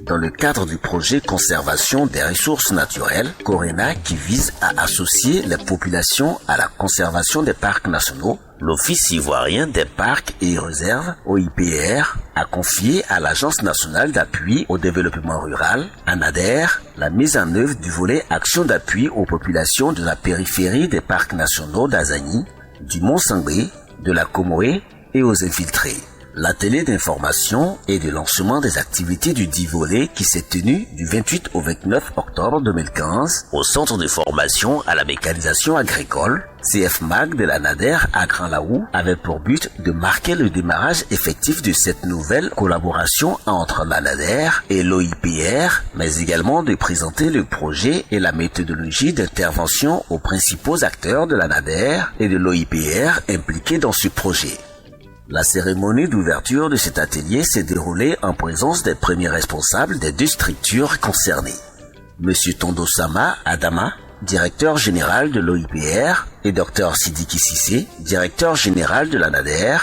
dans le cadre du projet Conservation des ressources naturelles, CORENA, qui vise à associer les populations à la conservation des parcs nationaux. L'Office ivoirien des parcs et réserves, OIPR, a confié à l'Agence nationale d'appui au développement rural, ANADER, la mise en œuvre du volet action d'appui aux populations de la périphérie des parcs nationaux d'Azani, du Mont-Sangbé, de la Comoé et aux infiltrés. L'atelier d'information et de lancement des activités du dit volet qui s'est tenu du 28 au 29 octobre 2015 au Centre de formation à la mécanisation agricole, CFMAG de la NADER à Grand-Laou, avait pour but de marquer le démarrage effectif de cette nouvelle collaboration entre la NADER et l'OIPR, mais également de présenter le projet et la méthodologie d'intervention aux principaux acteurs de la NADER et de l'OIPR impliqués dans ce projet. La cérémonie d'ouverture de cet atelier s'est déroulée en présence des premiers responsables des deux structures concernées. Monsieur Tondosama Adama, directeur général de l'OIPR, et Dr Sidiki Sissé, directeur général de la NADER,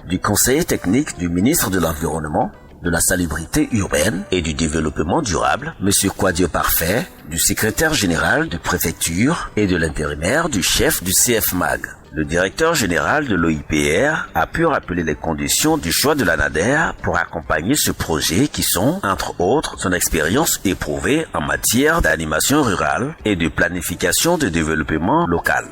du conseiller technique du ministre de l'Environnement, de la salubrité urbaine et du développement durable, Monsieur Kwadio Parfait, du secrétaire général de préfecture et de l'intérimaire du chef du CFMAG. Le directeur général de l'OIPR a pu rappeler les conditions du choix de la NADER pour accompagner ce projet qui sont, entre autres, son expérience éprouvée en matière d'animation rurale et de planification de développement local.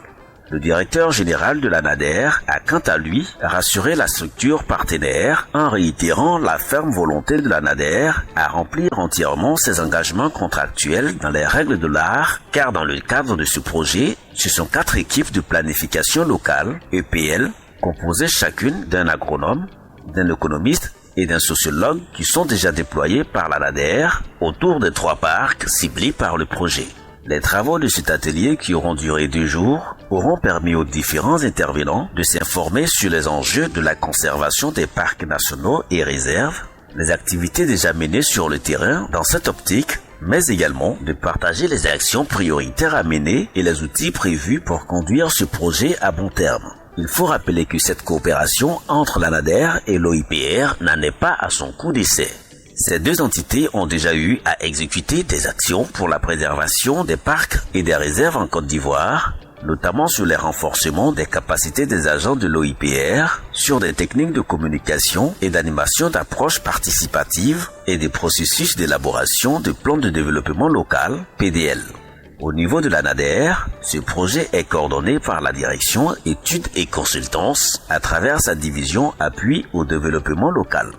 Le directeur général de la NADER a quant à lui rassuré la structure partenaire en réitérant la ferme volonté de la NADER à remplir entièrement ses engagements contractuels dans les règles de l'art, car dans le cadre de ce projet, ce sont 4 équipes de planification locale, EPL, composées chacune d'un agronome, d'un économiste et d'un sociologue qui sont déjà déployées par la NADER autour des 3 parcs ciblés par le projet. Les travaux de cet atelier, qui auront duré 2 jours, auront permis aux différents intervenants de s'informer sur les enjeux de la conservation des parcs nationaux et réserves, les activités déjà menées sur le terrain dans cette optique, mais également de partager les actions prioritaires à mener et les outils prévus pour conduire ce projet à bon terme. Il faut rappeler que cette coopération entre la NADER et l'OIPR n'en est pas à son coup d'essai. Ces 2 entités ont déjà eu à exécuter des actions pour la préservation des parcs et des réserves en Côte d'Ivoire, notamment sur les renforcements des capacités des agents de l'OIPR, sur des techniques de communication et d'animation d'approche participative et des processus d'élaboration de plans de développement local, PDL. Au niveau de la NADER, ce projet est coordonné par la direction études et consultance à travers sa division appui au développement local.